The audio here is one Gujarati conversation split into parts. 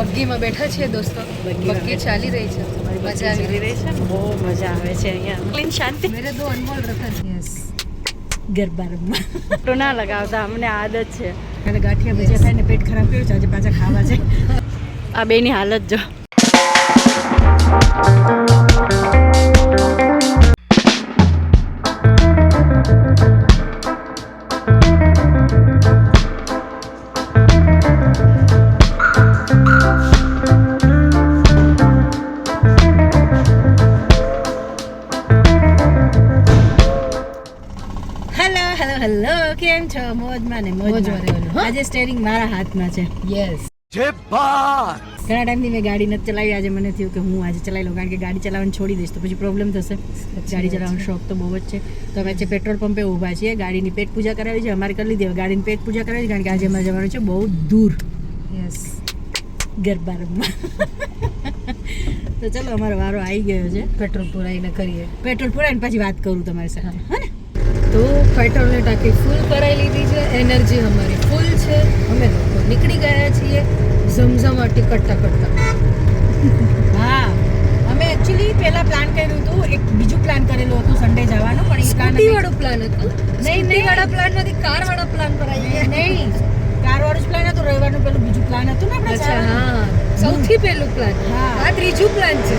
બગ્ગીમાં બેઠા છીએ દોસ્તો. બગ્ગી ચાલી રહી છે. મજા આવી રહી છે. બહુ મજા આવે છે અહીંયા. ક્લીન શાંતિ. મેરે દો અનમોલ રતન. યસ. ગરબા રમવા તો ના લગાવતા, અમને આદત છે. અને ગાંઠિયા ભજીયા ખાઈને પેટ ખરાબ કર્યું છે, આજે પાછા ખાવા છે. આ બેની હાલત જો. હેલો, કેમ છો? મોજમાં ને મોજમાં. આજે સ્ટેરિંગ મારા હાથમાં છે. યસ. ઘણા ટાઈમથી મેં ગાડી નથી ચલાવી. આજે મને થયું કે હું આજે ચલાવી લઉં, કારણ કે ગાડી ચલાવવાનું છોડી દઈશ તો પછી પ્રોબ્લેમ થશે. ગાડી ચલાવવાનો શોખ તો બહુ જ છે. તો અમે આજે પેટ્રોલ પંપે ઊભા છીએ. ગાડીની પેટ પૂજા કરાવી છે. અમારે કરી લીધી. ગાડીની પેટ પૂજા કરાવી છે, કારણ કે આજે અમારે જવાનું છે બહુ દૂર. યસ. ગરબા રમવા. તો ચલો, અમારો વારો આવી ગયો છે. પેટ્રોલ પુરાઈને કરીએ. પેટ્રોલ પુરાઈને પછી વાત કરું તમારી સાથે. હા ને? તો પેટ્રોલની ટાંકી ફૂલ કરાવી લીધી છે. એનર્જી અમારી ફૂલ છે. અમે લોકો નીકળી ગયા છીએ ઝમઝમાટી કરતા કરતા. હા, અમે એકચ્યુઅલી પહેલા પ્લાન કર્યું હતું. એક બીજું પ્લાન કરેલું હતું સન્ડે જવાનું, પણ એ પ્લાન વાળું પ્લાન હતું. નહીં વાળા પ્લાન નથી, કાર વાળા પ્લાન પર આવી ગયા. નહીં, કાર વાળું જ પ્લાન હતું. રવિવારનું પેલું બીજું પ્લાન હતું ને આપણે. અચ્છા, હા, સૌથી પહેલું પ્લાન. હા, આ ત્રીજું પ્લાન છે.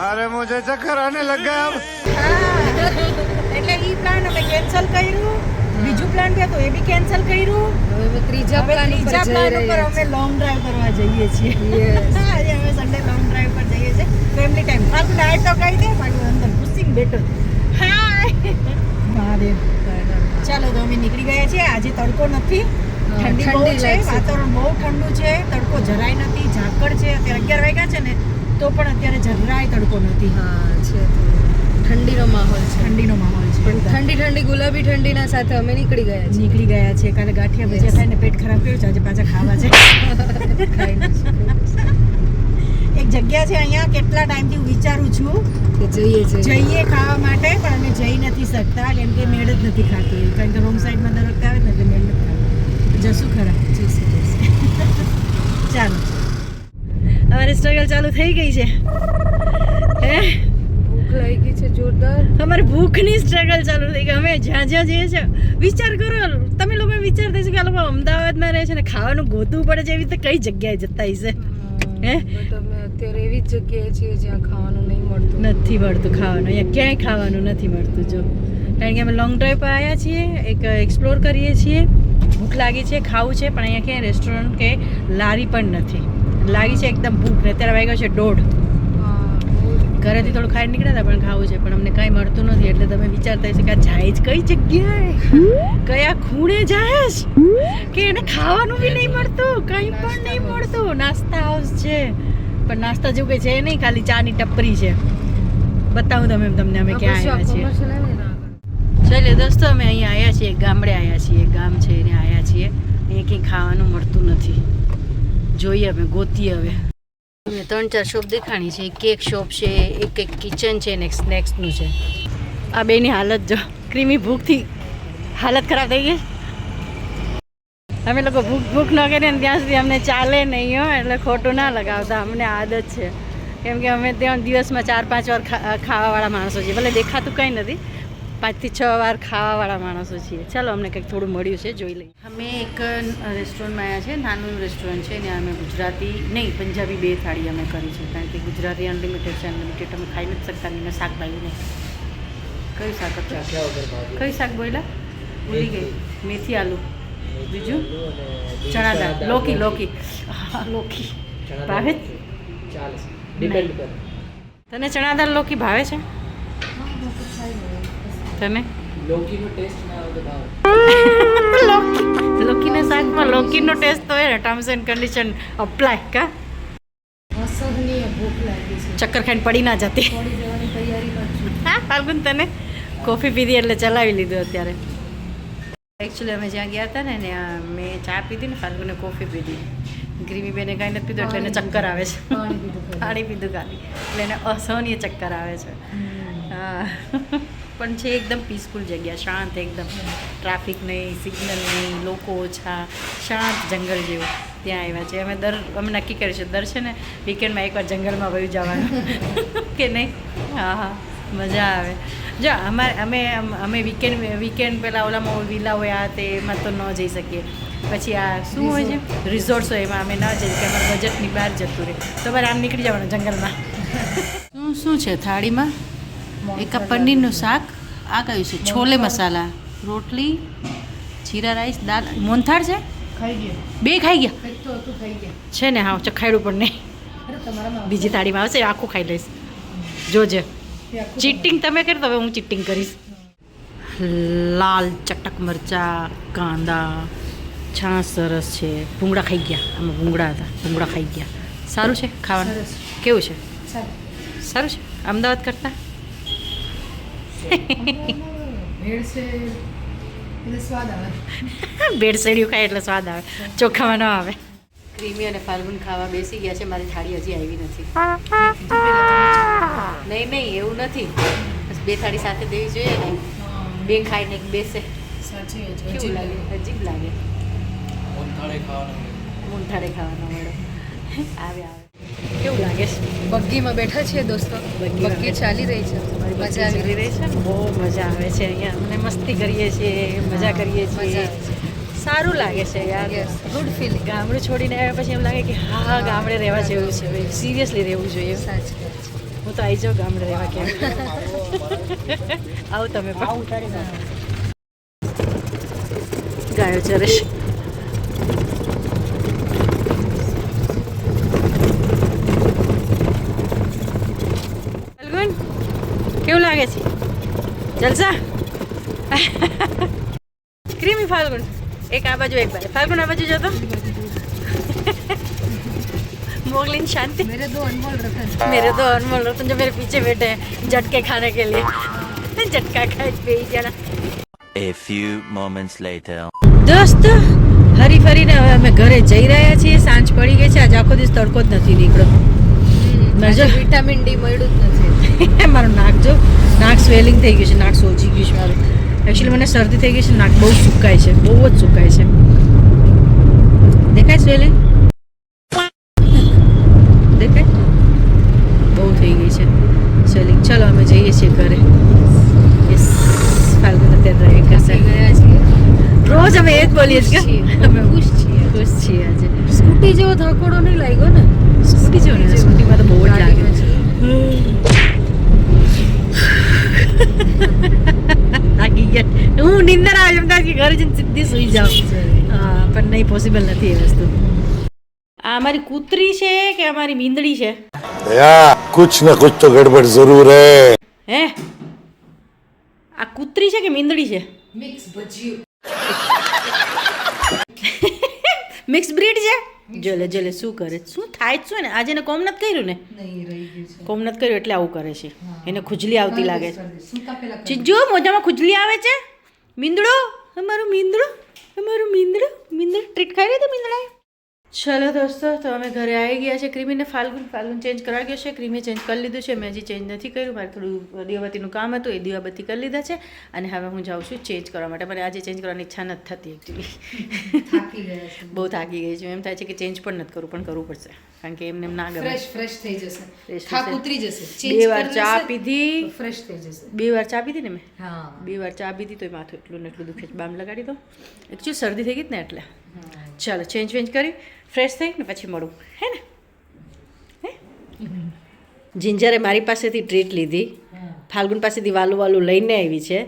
અરે મુझे ચક્કર આને લગ ગયા. એટલે ઈ પ્લાન અમે કેન્સલ કર્યું. બીજું પ્લાન બી હતું, એ બી કેન્સલ કર્યું. હવે ત્રીજા પ્લાન ઉપર અમે લોંગ ડ્રાઈવ કરવા જઈએ છીએ. આજે અમે સન્ડે લોંગ ડ્રાઈવ પર જઈએ છીએ. Family time. પાછું ડાયટ તો કહી દે, પાછું અંદર પુશિંગ બેટર. હાય મહાદેવ. ચાલો, તો અમે નીકળી ગયા છીએ. આજે તડકો નથી, ઠંડી બહુ છે. વાતાવરણ બહુ ઠંડુ છે. તડકો જરાય નથી. ઝાકળ છે. અત્યારે 11 વાગ્યા છે ને, તો પણ અત્યારે જરાય તડકો નથી. હા છે, ઠંડીનો માહોલ છે. ઠંડીનો માહોલ છે. પણ ઠંડી ઠંડી ગુલાબી ઠંડીના સાથે અમે નીકળી ગયા છીએ. કાલે ગાંઠિયા ભજીયા ખાઈને પેટ ખરાબ કર્યું છે, આજે પાછા ખાવા છે. એક જગ્યા છે અહીંયા, કેટલા ટાઈમથી હું વિચારું છું કે જઈએ ખાવા માટે, પણ અમે જઈ નથી શકતા, કેમ કે મેળ જ નથી ખાતું. કારણ કે રોંગ સાઈડમાં દર વખતે આવે ને એટલે મેળ નથી ખાતું. જશું ખરા. ચાલો, અમારી સ્ટ્રગલ ચાલુ થઈ ગઈ છે. ભૂખ લાગી છે જોરદાર. અમારી ભૂખની સ્ટ્રગલ ચાલુ થઈ ગઈ. અમે જ્યાં જ્યાં જઈએ છીએ, વિચાર કરો, તમે લોકો વિચારતા હશો કે આ લોકો અમદાવાદમાં રહે છે ને ખાવાનું ગોતવું પડે છે, એવી રીતે કઈ જગ્યાએ જતા હશે? બટ અમે અત્યારે એવી જ જગ્યાએ છીએ જ્યાં ખાવાનું નહીં મળતું. નથી મળતું ખાવાનું. અહીંયા ક્યાંય ખાવાનું નથી મળતું. જો, કારણ કે અમે લોંગ ડ્રાઈવ પર આવ્યા છીએ, એક એક્સપ્લોર કરીએ છીએ. ભૂખ લાગી છે, ખાવું છે, પણ અહીંયા ક્યાંય રેસ્ટોરન્ટ કે લારી પણ નથી. લાગી છે એકદમ ભૂખ. અત્યારે વાગ્યો છે 1:30. ઘરેથી થોડું ખાઈ નીકળ્યા હતા, પણ ખાવું છે, પણ અમને કાંઈ મળતું નથી. એટલે તમે વિચારતા હશો કે આ જાય જ કઈ જગ્યાએ, કયા ખૂણે જાય કે એને ખાવાનું બી નહીં મળતું, કંઈ પણ નહીં મળતું. નાસ્તા હાઉસ છે, પણ નાસ્તા જેવું કંઈ છે નહીં, ખાલી ચાની ટપરી છે. બતાવું તમને અમે ક્યાં આવ્યા છીએ. ચાલો દોસ્તો, અમે અહીંયા આવ્યા છીએ, ગામડે આવ્યા છીએ. ગામ છે એને આવ્યા છીએ. અહીંયા કંઈ ખાવાનું મળતું નથી. જોઈએ અમે, ગોતીએ હવે. 3-4 શોપ દેખાણી છે. કેક શોપ છે, એક કિચન છે ને એક સ્નેક્સનું છે. આ બેની હાલત જો. ક્રીમી ભૂખથી હાલત ખરાબ થઈ ગઈ. અમે લોકો ભૂખ ન કરીએ ને ત્યાં સુધી અમને ચાલે નહીં હો, એટલે ખોટું ના લગાવતા. અમને આદત છે, કેમ કે અમે ત્યાં દિવસમાં 4-5 વાર ખાવાવાળા માણસો છીએ. ભલે દેખાતું કંઈ નથી, 5 થી 6 વાર ખાવાવાળા માણસો છીએ. ચાલો, અમને કંઈક થોડું મળ્યું છે, જોઈ લઈએ. અમે એક રેસ્ટોરન્ટમાં આવ્યા છે. નાનું રેસ્ટોરન્ટ છે ને. અમે ગુજરાતી નહીં, પંજાબી 2 થાળી અમે કરી છે, કારણ કે ગુજરાતી અનલિમિટેડ છે. અનલિમિટેડ અમે ખાઈ નથી શકતા. અને શાક ભાવ્યું નહીં. કયું શાક હતું? કયું શાક બોલ્યા? ભૂલી ગઈ. મેથી આલુ, બીજું ચણા દાળ, લોકી. હા, લોકી ભાવે. તને ચણા દાળ લોકી ભાવે છે? તને લોકીનો ટેસ્ટ ના આવે તો ભાવે. લોકીના શાકમાં લોકીનો ટેસ્ટ તો હોય. Terms and condition apply. કા અસહનીય ભૂખ લાગી છે. ચક્કર ખાઈને પડી ના જતી. પડી જવાની તૈયારીમાં છું. હા, ફાલ્ગુન તને કોફી પીધી એટલે ચલાવી લીધું અત્યારે. એકચ્યુઅલી અમે જ્યાં ગયા હતા ને ત્યાં મેં ચા પીધી ને ફાલ્ગુને કોફી પીધી. ગ્રીમી બેને કાંઈ નથી પીધું એટલે એને ચક્કર આવે છે. પાણી પીધું ખાલી એટલે એને અસહનીય ચક્કર આવે છે. હા. પણ છે એકદમ પીસફુલ જગ્યા, શાંત એકદમ, ટ્રાફિક નહીં, સિગ્નલ નહીં, લોકો ઓછા, શાંત જંગલ જેવું. ત્યાં આવ્યા છે અમે નક્કી કર્યું છે દર છે ને વીકેન્ડમાં એકવાર જંગલમાં વયું જવાનું કે નહીં. હા હા, મજા આવે. જો અમે વીકેન્ડ પહેલાં ઓલામાં વિલા હોય આ તે એમાં તો ન જઈ શકીએ. પછી આ શું હોય છે રિઝોર્ટ્સ હોય એમાં અમે ન જઈએ કે અમારા બજેટની બહાર જતું રહે, તો અમારે આમ નીકળી જવાનું જંગલમાં. શું છે થાળીમાં? એક આ પનીરનું શાક, આ કયું છે છોલે મસાલા, રોટલી, જીરા રાઈસ, દાળ, મોહનથાળ છે. ખાઈ ગયા, બે ખાઈ ગયા કંઈક તો હતું, ખાઈ ગયા. છે ને? હા, ચખાડ્યું પણ નહીં. અરે તમારામાં બીજી થાળીમાં આવશે, આખું ખાઈ લઈશ. જોજે, ચીટિંગ તમે કરી તો હવે હું ચીટિંગ કરીશ. લાલ ચટક મરચા, કાંદા, છાશ સરસ છે. ભૂંગળા ખાઈ ગયા, આમાં ભૂંગળા હતા, ભૂંગળા ખાઈ ગયા. સારું છે ખાવાનું? સરસ. કેવું છે? સારું. સારું છે અમદાવાદ કરતાં? ભેળ છે એટલે સ્વાદ આવે. ભેળસેળિયું ખાય એટલે સ્વાદ આવે, ચોખામાં ન આવે. ક્રીમી અને ફાલ્ગુન ખાવા બેસી ગયા છે, મારી થાળી હજી આવી નથી. નહીં એવું નથી, બસ બે થાળી સાથે દેવી જોઈએ ને, બે ખાઈને એક બેસે. સાચી વાત છે. કેવું લાગે? અજીબ લાગે. મૂંઠાળે ખાવાનો મેળો આવે. કેવું લાગે છે? બગ્ગીમાં બેઠા છીએ દોસ્તો, બગ્ગી ચાલી રહી છે, મજા આવી રહી છે ને, બહુ મજા આવે છે અહીંયા. અમે મસ્તી કરીએ છીએ, મજા કરીએ મજા છીએ, આવે છે. સારું લાગે છે યાર. Good feeling. ગામડું છોડીને આવ્યા પછી એમ લાગે કે હા ગામડે રહેવા જેવું છે, સિરિયસલી રહેવું જોઈએ. સાચી વાત છે. હું તો આવી જાઉં ગામડે રહેવા કેમ. આવો તમે પણ. ગાયો ચરેશ. ફાલ્ગુન કેવું લાગે છે? જલસા. ક્રીમી ફાલ્ગુન એક આ બાજુ એક બાજુ. ફાલ્ગુન આ બાજુ જતો. मोगलिन शांति. मेरे दो अनमोल रतन जो मेरे पीछे बैठे हैं झटके खाने के लिए. झटका खाए पे ही जाना. A few moments later. દોસ્ત હરી ફરીને હવે અમે ઘરે જઈ રહ્યા છીએ. સાંજ પડી ગઈ છે, આજે આખો દિવસ તડકો જ નથી નીકળ્યો. આજે વિટામિન ડી મળ્યું જ નથી. મારું નાક સ્વેલિંગ થઈ ગયું છે, નાક સોજી ગયું છે મારું. એકચ્યુઅલી મને શરદી થઈ ગઈ છે, નાક બહુ સુકાય છે, બહુ જ સુકાય છે. દેખાય સ્વેલિંગ? દેખાય? બહુ થઈ ગઈ છે સ્વેલિંગ. ચલો અમે જઈએ છીએ ઘરે. યસ, ફાલ્ગુન અત્યારે ડ્રાઇવિંગ કરશે. ગયા છીએ. રોજ અમે એ જ બોલીએ છીએ કે અમે ખુશ છીએ. ખુશ છીએ આજે. સ્કૂટી જેવો થાકોડો નહીં લાગ્યો ને? સ્કૂટી જેવું ને, સ્કૂટીમાં તો બહુ જ લાગે. થાકી ગયા. હું નિંદર આવે એમ થાય કે ઘરે જઈને સીધી સુઈ જાઉં. હા, પણ નહીં, પોસિબલ નથી એ વસ્તુ. આ અમારી કૂતરી છે કે અમારી મીંદડી છે? भैया कुछ न कुछ तो गड़बड़ जरूर है. હે, આ કૂતરી છે કે મીંદડી છે? મિક્સ ભજીયું. મિક્સ બ્રીડ છે. જોલે શું કરે, શું થાય જ શું ને? આજે એને કોમ નથી કર્યું ને? નહીં, રહી ગયું છે. કોમ નથી કર્યું એટલે આવું કરે છે. એને ખુજલી આવતી લાગે છે. સૂકા પેલા કરી. ચીજો મોઢામાં ખુજલી આવે છે. મીંદડો, અમારું મીંદડું ટ્રીટ ખાઈ લીધું મીંદડાએ. ચલો દોસ્તો, તો અમે ઘરે આવી ગયા છે. ક્રીમીને ફાલ્ગુન ચેન્જ કરાવી ગયો છે. ક્રીમે ચેન્જ કરી લીધું છે, મેં હજી ચેન્જ નથી કર્યું. મારે થોડું દીવાબત્તીનું કામ હતું, એ દીવાબત્તી કરી લીધા છે. અને હવે હું જાઉં છું ચેન્જ કરવા માટે. મને આજે ચેન્જ કરવાની ઈચ્છા નથી થતી એકચ્યુઅલી. થાકી ગયા છે. બહુ થાકી ગઈ છું. એમ થાય છે કે ચેન્જ પણ નથી કરવું, પણ કરવું પડશે, કારણ કે એમને એમ ના ગમે. ફ્રેશ થઈ જશે. Fresh થાક થશે. ઉતરી જશે. બે વાર ચા પીધી. ફ્રેશ થઈ જશે. 2 વાર ચા પીધી ને મેં. હા. 2 વાર ચા પીધી તો માથું એટલું ને એટલું દુખે છે. બામ લગાડી દો. એકચ્યુઅલી શરદી થઈ ગઈ ને એટલે. ચાલો ચેન્જ કરી ફ્રેશ થઈ ને પછી મળું, હે ને? હે, જિંજરે મારી પાસેથી ટ્રીટ લીધી, ફાલ્ગુન પાસેથી વાલું લઈને આવી છે.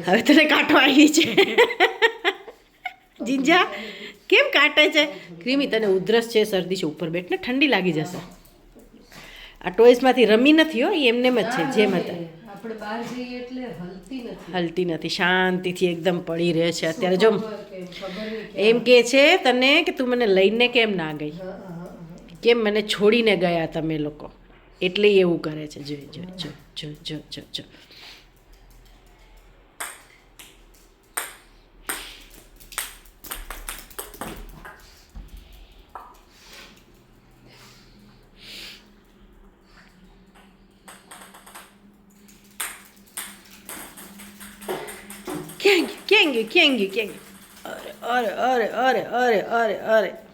હવે તને કાંટો આવી છે. જિંજા કેમ કાટે છે? ક્રીમી તને ઉધરસ છે, શરદી છે, ઉપર બેઠ ને ઠંડી લાગી જશે. આ ટોયસમાંથી રમી નથી હો, એમને જ છે જેમ હતા. આપણે બહાર જઈએ એટલે હલતી નથી, શાંતિથી એકદમ પડી રહે છે. અત્યારે જો એમ કે છે તને કે તું મને લઈને કેમ ના ગઈ, કેમ મને છોડીને ગયા તમે લોકો, એટલે એવું કરે છે. જો ક્યાં ગયું અરે અરે અરે અરે અરે અરે અરે